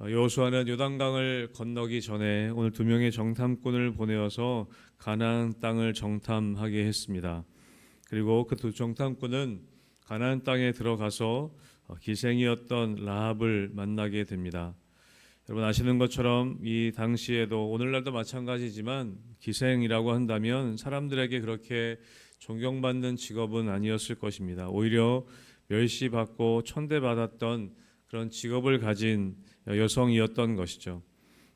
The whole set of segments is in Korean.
여호수아는 요단강을 건너기 전에 오늘 두 명의 정탐꾼을 보내어서 가나안 땅을 정탐하게 했습니다. 그리고 그 두 정탐꾼은 가나안 땅에 들어가서 기생이었던 라합을 만나게 됩니다. 여러분 아시는 것처럼 이 당시에도 오늘날도 마찬가지지만 기생이라고 한다면 사람들에게 그렇게 존경받는 직업은 아니었을 것입니다. 오히려 멸시받고 천대받았던 그런 직업을 가진 여성이었던 것이죠.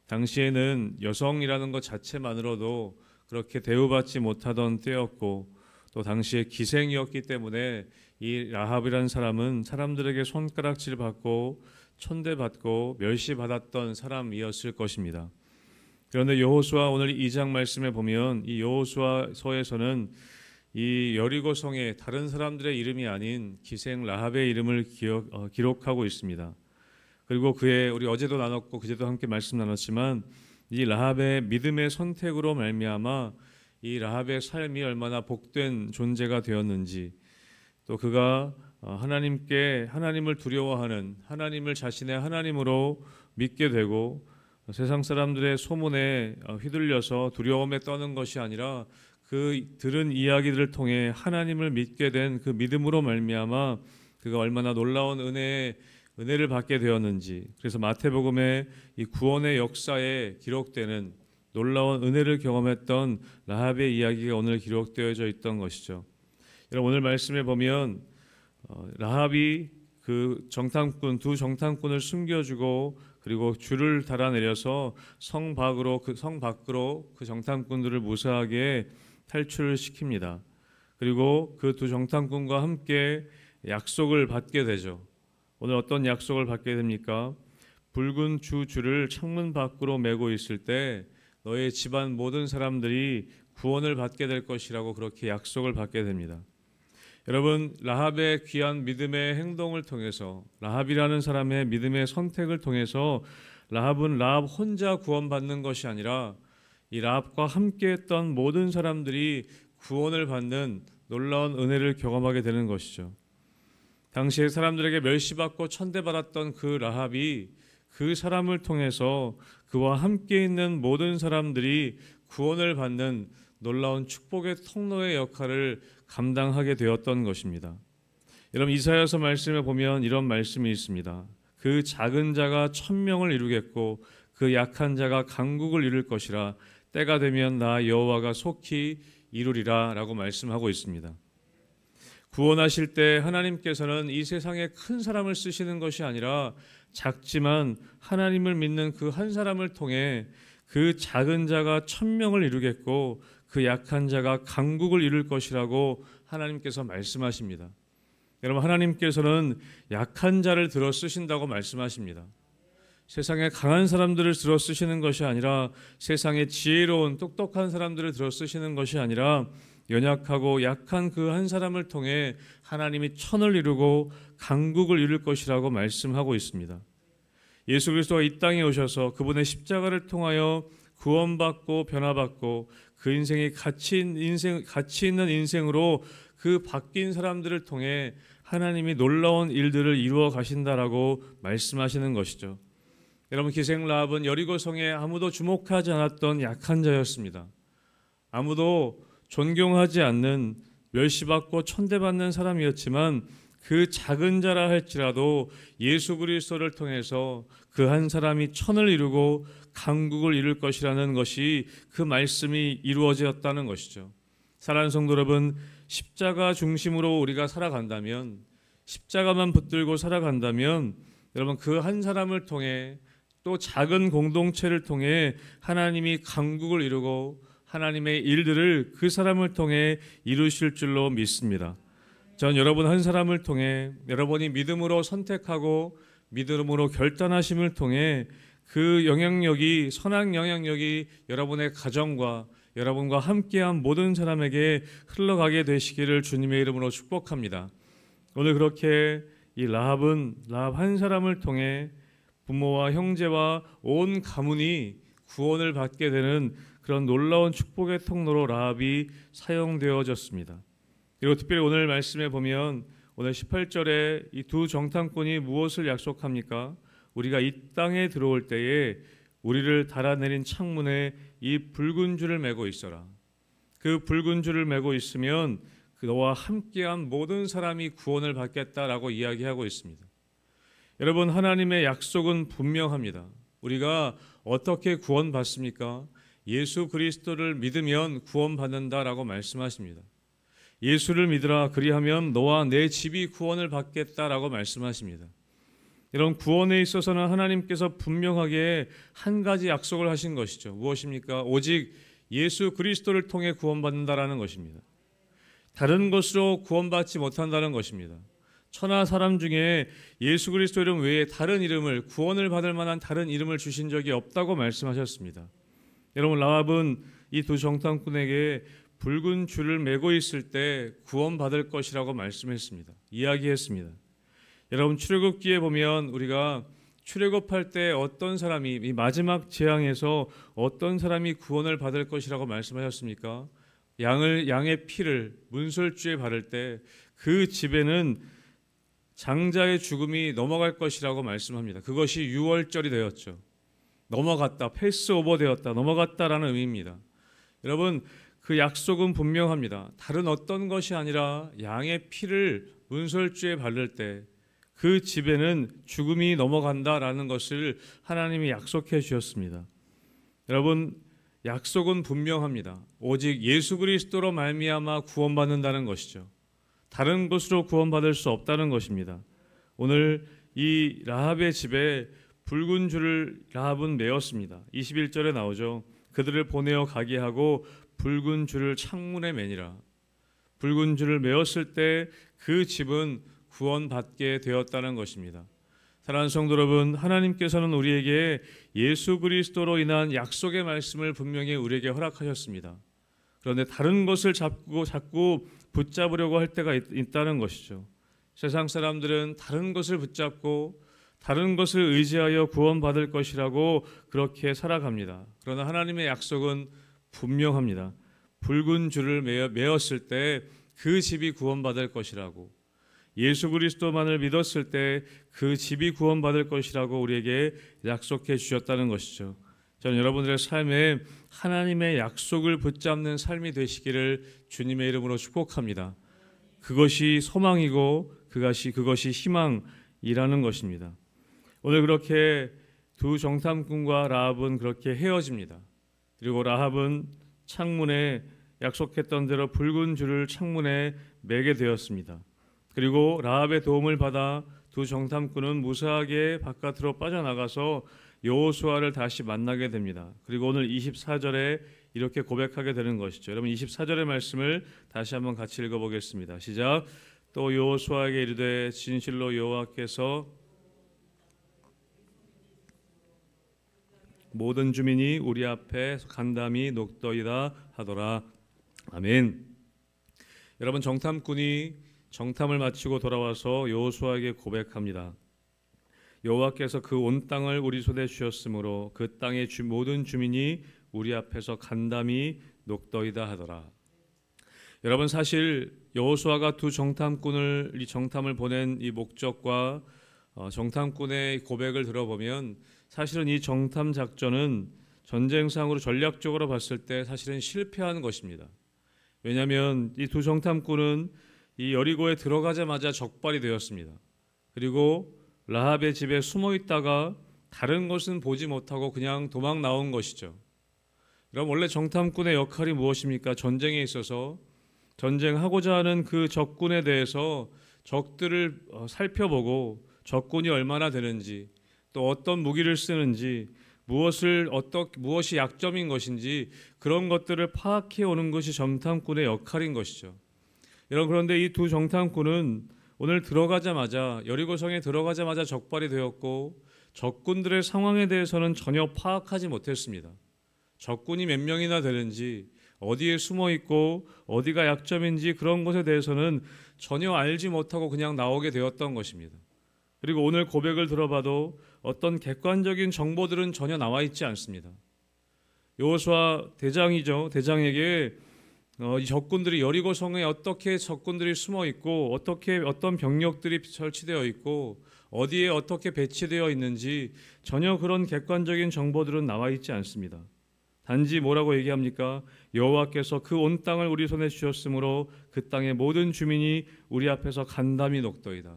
당시에는 여성이라는 것 자체만으로도 그렇게 대우받지 못하던 때였고 또 당시에 기생이었기 때문에 이 라합이라는 사람은 사람들에게 손가락질 받고 천대받고 멸시받았던 사람이었을 것입니다. 그런데 여호수아 오늘 2장 말씀에 보면 이 여호수아서에서는 이 여리고성의 다른 사람들의 이름이 아닌 기생 라합의 이름을 기록하고 있습니다. 그리고 그의 우리 어제도 나눴고 그제도 함께 말씀 나눴지만 이 라합의 믿음의 선택으로 말미암아 이 라합의 삶이 얼마나 복된 존재가 되었는지 또 그가 하나님을 두려워하는 하나님을 자신의 하나님으로 믿게 되고 세상 사람들의 소문에 휘둘려서 두려움에 떠는 것이 아니라 그 들은 이야기들을 통해 하나님을 믿게 된 그 믿음으로 말미암아 그가 얼마나 놀라운 은혜를 받게 되었는지, 그래서 마태복음의 이 구원의 역사에 기록되는 놀라운 은혜를 경험했던 라합의 이야기가 오늘 기록되어져 있던 것이죠. 여러분 오늘 말씀에 보면 라합이 그 두 정탐꾼을 숨겨주고 그리고 줄을 달아내려서 성 밖으로 그 정탐꾼들을 무사하게 탈출을 시킵니다. 그리고 그 두 정탐꾼과 함께 약속을 받게 되죠. 오늘 어떤 약속을 받게 됩니까? 붉은 줄을 창문 밖으로 메고 있을 때 너의 집안 모든 사람들이 구원을 받게 될 것이라고 그렇게 약속을 받게 됩니다. 여러분 라합의 귀한 믿음의 행동을 통해서 라합이라는 사람의 믿음의 선택을 통해서 라합은 라합 혼자 구원받는 것이 아니라 이 라합과 함께했던 모든 사람들이 구원을 받는 놀라운 은혜를 경험하게 되는 것이죠. 당시에 사람들에게 멸시받고 천대받았던 그 라합이 그 사람을 통해서 그와 함께 있는 모든 사람들이 구원을 받는 놀라운 축복의 통로의 역할을 감당하게 되었던 것입니다. 여러분 이사야서 말씀에 보면 이런 말씀이 있습니다. 그 작은 자가 1000명을 이루겠고 그 약한 자가 강국을 이룰 것이라 때가 되면 나 여호와가 속히 이루리라 라고 말씀하고 있습니다. 구원하실 때 하나님께서는 이 세상에 큰 사람을 쓰시는 것이 아니라 작지만 하나님을 믿는 그 한 사람을 통해 그 작은 자가 1000명을 이루겠고 그 약한 자가 강국을 이룰 것이라고 하나님께서 말씀하십니다. 여러분 하나님께서는 약한 자를 들어 쓰신다고 말씀하십니다. 세상에 강한 사람들을 들어 쓰시는 것이 아니라 세상에 지혜로운 똑똑한 사람들을 들어 쓰시는 것이 아니라 연약하고 약한 그 한 사람을 통해 하나님이 천을 이루고 강국을 이룰 것이라고 말씀하고 있습니다. 예수 그리스도가 이 땅에 오셔서 그분의 십자가를 통하여 구원받고 변화받고 그 인생이 가치 있는 인생으로 그 바뀐 사람들을 통해 하나님이 놀라운 일들을 이루어 가신다라고 말씀하시는 것이죠. 여러분 기생 라합은 여리고성에 아무도 주목하지 않았던 약한 자였습니다. 아무도 존경하지 않는 멸시받고 천대받는 사람이었지만 그 작은 자라 할지라도 예수 그리스도를 통해서 그 한 사람이 천을 이루고 강국을 이룰 것이라는 것이 그 말씀이 이루어졌다는 것이죠. 사랑하는 성도 여러분, 십자가 중심으로 우리가 살아간다면, 십자가만 붙들고 살아간다면 여러분 그 한 사람을 통해 또 작은 공동체를 통해 하나님이 강국을 이루고 하나님의 일들을 그 사람을 통해 이루실 줄로 믿습니다. 전 여러분 한 사람을 통해 여러분이 믿음으로 선택하고 믿음으로 결단하심을 통해 그 영향력이 선한 영향력이 여러분의 가정과 여러분과 함께한 모든 사람에게 흘러가게 되시기를 주님의 이름으로 축복합니다. 오늘 그렇게 이 라합 한 사람을 통해 부모와 형제와 온 가문이 구원을 받게 되는 그런 놀라운 축복의 통로로 라합이 사용되어졌습니다. 그리고 특별히 오늘 말씀에 보면 오늘 18절에 이 두 정탐꾼이 무엇을 약속합니까? 우리가 이 땅에 들어올 때에 우리를 달아내린 창문에 이 붉은 줄을 메고 있어라. 그 붉은 줄을 메고 있으면 너와 함께한 모든 사람이 구원을 받겠다라고 이야기하고 있습니다. 여러분, 하나님의 약속은 분명합니다. 우리가 어떻게 구원받습니까? 예수 그리스도를 믿으면 구원받는다라고 말씀하십니다. 예수를 믿으라, 그리하면 너와 내 집이 구원을 받겠다라고 말씀하십니다. 이런 구원에 있어서는 하나님께서 분명하게 한 가지 약속을 하신 것이죠. 무엇입니까? 오직 예수 그리스도를 통해 구원받는다라는 것입니다. 다른 것으로 구원받지 못한다는 것입니다. 천하 사람 중에 예수 그리스도 이름 외에 다른 이름을, 구원을 받을 만한 다른 이름을 주신 적이 없다고 말씀하셨습니다. 여러분, 라합은 이 두 정탐꾼에게 붉은 줄을 메고 있을 때 구원받을 것이라고 말씀했습니다. 이야기했습니다. 여러분, 출애굽기에 보면 우리가 출애굽할 때 어떤 사람이, 이 마지막 재앙에서 어떤 사람이 구원을 받을 것이라고 말씀하셨습니까? 양의 피를 문설주에 바를 때 그 집에는 장자의 죽음이 넘어갈 것이라고 말씀합니다. 그것이 유월절이 되었죠. 넘어갔다, 패스오버 되었다, 넘어갔다라는 의미입니다. 여러분, 그 약속은 분명합니다. 다른 어떤 것이 아니라 양의 피를 문설주에 바를 때 그 집에는 죽음이 넘어간다라는 것을 하나님이 약속해 주셨습니다. 여러분, 약속은 분명합니다. 오직 예수 그리스도로 말미암아 구원받는다는 것이죠. 다른 것으로 구원받을 수 없다는 것입니다. 오늘 이 라합의 집에 붉은 줄을 라합은 메었습니다. 21절에 나오죠. 그들을 보내어 가게 하고 붉은 줄을 창문에 매니라. 붉은 줄을 메었을 때 그 집은 구원받게 되었다는 것입니다. 사랑하는 성도 여러분, 하나님께서는 우리에게 예수 그리스도로 인한 약속의 말씀을 분명히 우리에게 허락하셨습니다. 그런데 다른 것을 자꾸 붙잡으려고 할 때가 있다는 것이죠. 세상 사람들은 다른 것을 붙잡고 다른 것을 의지하여 구원받을 것이라고 그렇게 살아갑니다. 그러나 하나님의 약속은 분명합니다. 붉은 줄을 메었을 때 그 집이 구원받을 것이라고, 예수 그리스도만을 믿었을 때 그 집이 구원받을 것이라고 우리에게 약속해 주셨다는 것이죠. 저는 여러분들의 삶에 하나님의 약속을 붙잡는 삶이 되시기를 주님의 이름으로 축복합니다. 그것이 소망이고 그것이 희망이라는 것입니다. 오늘 그렇게 두 정탐꾼과 라합은 그렇게 헤어집니다. 그리고 라합은 창문에 약속했던 대로 붉은 줄을 창문에 매게 되었습니다. 그리고 라합의 도움을 받아 두 정탐꾼은 무사하게 바깥으로 빠져나가서 여호수아를 다시 만나게 됩니다. 그리고 오늘 24절에 이렇게 고백하게 되는 것이죠. 여러분, 24절의 말씀을 다시 한번 같이 읽어보겠습니다. 시작. 또 여호수아에게 이르되 진실로 여호와께서 모든 주민이 우리 앞에 간담이 녹더이다 하더라. 아멘. 여러분, 정탐꾼이 정탐을 마치고 돌아와서 여호수아에게 고백합니다. 여호와께서 그 온 땅을 우리 손에 주셨으므로 그 땅의 모든 주민이 우리 앞에서 간담이 녹더이다 하더라. 여러분, 사실 여호수아가 두 정탐꾼을 이 정탐을 보낸 이 목적과 정탐꾼의 고백을 들어보면 사실은 이 정탐 작전은 전쟁상으로 전략적으로 봤을 때 사실은 실패한 것입니다. 왜냐하면 이 두 정탐꾼은 이 여리고에 들어가자마자 적발이 되었습니다. 그리고 라합의 집에 숨어 있다가 다른 것은 보지 못하고 그냥 도망 나온 것이죠. 그럼 원래 정탐꾼의 역할이 무엇입니까? 전쟁에 있어서 전쟁하고자 하는 그 적군에 대해서 적들을 살펴보고 적군이 얼마나 되는지, 또 어떤 무기를 쓰는지, 무엇이 약점인 것인지 그런 것들을 파악해 오는 것이 정탐꾼의 역할인 것이죠. 여러분, 그런데 이 두 정탐꾼은 오늘 여리고성에 들어가자마자 적발이 되었고 적군들의 상황에 대해서는 전혀 파악하지 못했습니다. 적군이 몇 명이나 되는지, 어디에 숨어 있고 어디가 약점인지 그런 것에 대해서는 전혀 알지 못하고 그냥 나오게 되었던 것입니다. 그리고 오늘 고백을 들어봐도 어떤 객관적인 정보들은 전혀 나와 있지 않습니다. 여호수아 대장에게 이 적군들이 여리고성에 어떻게 적군들이 숨어 있고 어떤 병력들이 설치되어 있고 어디에 어떻게 배치되어 있는지 전혀 그런 객관적인 정보들은 나와 있지 않습니다. 단지 뭐라고 얘기합니까? 여호와께서 그 온 땅을 우리 손에 주셨으므로 그 땅의 모든 주민이 우리 앞에서 간담이 녹더이다.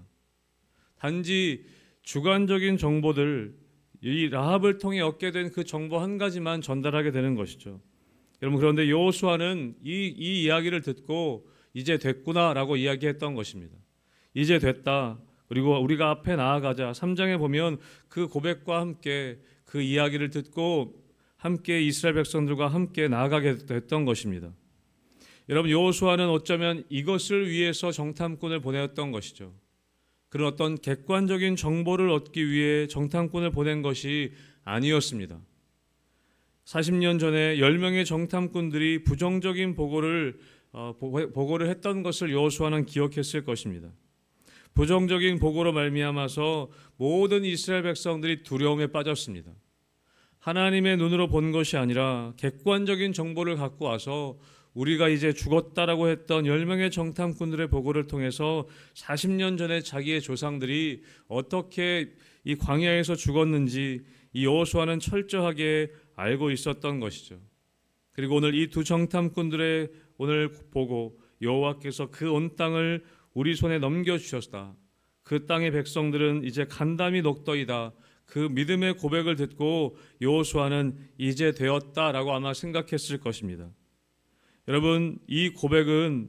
단지 주관적인 정보들, 이 라합을 통해 얻게 된 그 정보 한 가지만 전달하게 되는 것이죠. 여러분, 그런데 여호수아는 이 이야기를 듣고 이제 됐구나라고 이야기했던 것입니다. 이제 됐다. 그리고 우리가 앞에 나아가자. 3장에 보면 그 고백과 함께 그 이야기를 듣고 함께 이스라엘 백성들과 함께 나아가게 됐던 것입니다. 여러분, 여호수아는 어쩌면 이것을 위해서 정탐꾼을 보내었던 것이죠. 그런 어떤 객관적인 정보를 얻기 위해 정탐꾼을 보낸 것이 아니었습니다. 40년 전에 10명의 정탐꾼들이 부정적인 보고를 했던 것을 여호수아는 기억했을 것입니다. 부정적인 보고로 말미암아서 모든 이스라엘 백성들이 두려움에 빠졌습니다. 하나님의 눈으로 본 것이 아니라 객관적인 정보를 갖고 와서 우리가 이제 죽었다라고 했던 10명의 정탐꾼들의 보고를 통해서 40년 전에 자기의 조상들이 어떻게 이 광야에서 죽었는지 이 여호수아는 철저하게 알고 있었던 것이죠. 그리고 오늘 이 두 정탐꾼들의 오늘 보고 여호와께서 그 온 땅을 우리 손에 넘겨주셨다. 그 땅의 백성들은 이제 간담이 녹더이다. 그 믿음의 고백을 듣고 여호수아는 이제 되었다라고 아마 생각했을 것입니다. 여러분, 이 고백은,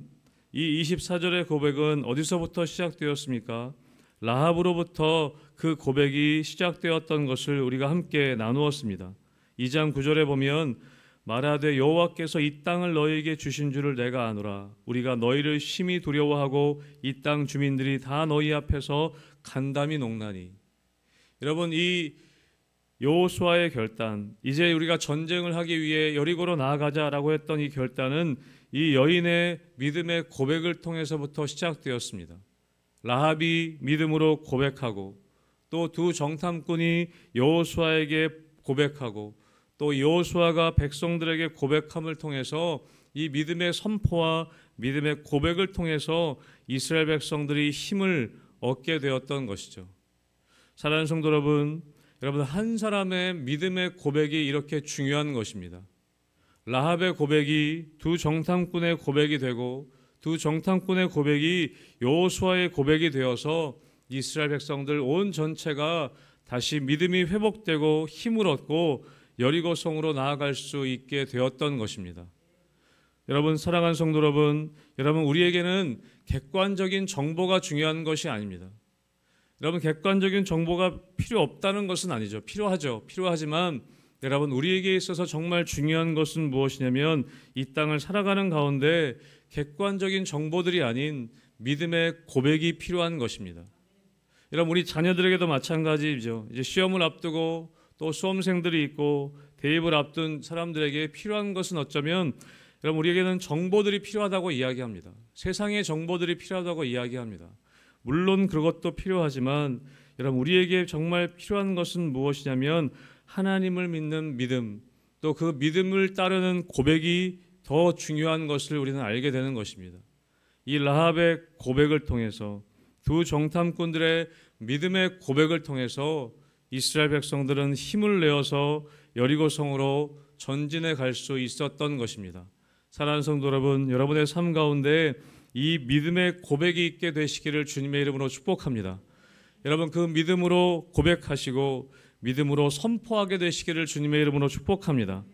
이 24절의 고백은 어디서부터 시작되었습니까? 라합으로부터 그 고백이 시작되었던 것을 우리가 함께 나누었습니다. 2장 9절에 보면 말하되 여호와께서 이 땅을 너희에게 주신 줄을 내가 아노라. 우리가 너희를 심히 두려워하고 이 땅 주민들이 다 너희 앞에서 간담이 녹나니. 여러분, 이 여호수아의 결단, 이제 우리가 전쟁을 하기 위해 여리고로 나아가자라고 했던 이 결단은 이 여인의 믿음의 고백을 통해서부터 시작되었습니다. 라합이 믿음으로 고백하고 또 두 정탐꾼이 여호수아에게 고백하고 또 여호수아가 백성들에게 고백함을 통해서 이 믿음의 선포와 믿음의 고백을 통해서 이스라엘 백성들이 힘을 얻게 되었던 것이죠. 사랑하는 성도 여러분, 한 사람의 믿음의 고백이 이렇게 중요한 것입니다. 라합의 고백이 두 정탐꾼의 고백이 되고 두 정탐꾼의 고백이 여호수아의 고백이 되어서 이스라엘 백성들 온 전체가 다시 믿음이 회복되고 힘을 얻고 여리고성으로 나아갈 수 있게 되었던 것입니다. 여러분, 사랑하는 성도 여러분, 우리에게는 객관적인 정보가 중요한 것이 아닙니다. 여러분, 객관적인 정보가 필요 없다는 것은 아니죠. 필요하죠. 필요하지만 여러분, 우리에게 있어서 정말 중요한 것은 무엇이냐면 이 땅을 살아가는 가운데 객관적인 정보들이 아닌 믿음의 고백이 필요한 것입니다. 여러분, 우리 자녀들에게도 마찬가지죠. 이제 시험을 앞두고 또 수험생들이 있고 대입을 앞둔 사람들에게 필요한 것은 어쩌면 여러분, 우리에게는 정보들이 필요하다고 이야기합니다. 세상의 정보들이 필요하다고 이야기합니다. 물론 그것도 필요하지만 여러분, 우리에게 정말 필요한 것은 무엇이냐면 하나님을 믿는 믿음, 또 그 믿음을 따르는 고백이 더 중요한 것을 우리는 알게 되는 것입니다. 이 라합의 고백을 통해서 두 정탐꾼들의 믿음의 고백을 통해서 이스라엘 백성들은 힘을 내어서 여리고성으로 전진해 갈 수 있었던 것입니다. 사랑하는 성도 여러분, 여러분의 삶 가운데 이 믿음의 고백이 있게 되시기를 주님의 이름으로 축복합니다. 여러분, 그 믿음으로 고백하시고 믿음으로 선포하게 되시기를 주님의 이름으로 축복합니다.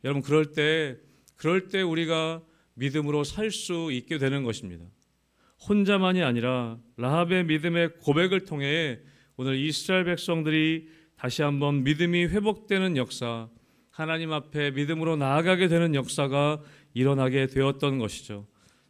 여러분, 그럴 때 우리가 믿음으로 살 수 있게 되는 것입니다. 혼자만이 아니라 라합의 믿음의 고백을 통해 오늘 이스라엘 백성들이 다시 한번 믿음이 회복되는 역사, 하나님 앞에 믿음으로 나아가게 되는 역사가 일어나게 되었던 것이죠.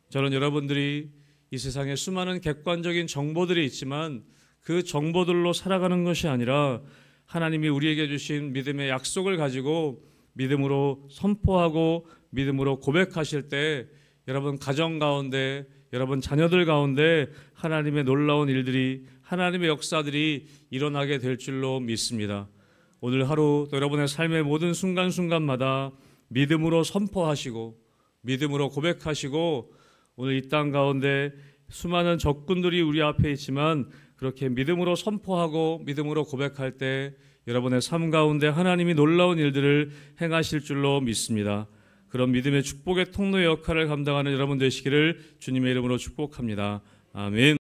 저는 여러분들이 이 세상에 수많은 객관적인 정보들이 있지만 그 정보들로 살아가는 것이 아니라 하나님이 우리에게 주신 믿음의 약속을 가지고 믿음으로 선포하고 믿음으로 고백하실 때 여러분 가정 가운데, 여러분 자녀들 가운데 하나님의 놀라운 일들이, 하나님의 역사들이 일어나게 될 줄로 믿습니다. 오늘 하루 또 여러분의 삶의 모든 순간순간마다 믿음으로 선포하시고 믿음으로 고백하시고 오늘 이 땅 가운데 수많은 적군들이 우리 앞에 있지만 그렇게 믿음으로 선포하고 믿음으로 고백할 때 여러분의 삶 가운데 하나님이 놀라운 일들을 행하실 줄로 믿습니다. 그런 믿음의 축복의 통로의 역할을 감당하는 여러분 되시기를 주님의 이름으로 축복합니다. 아멘.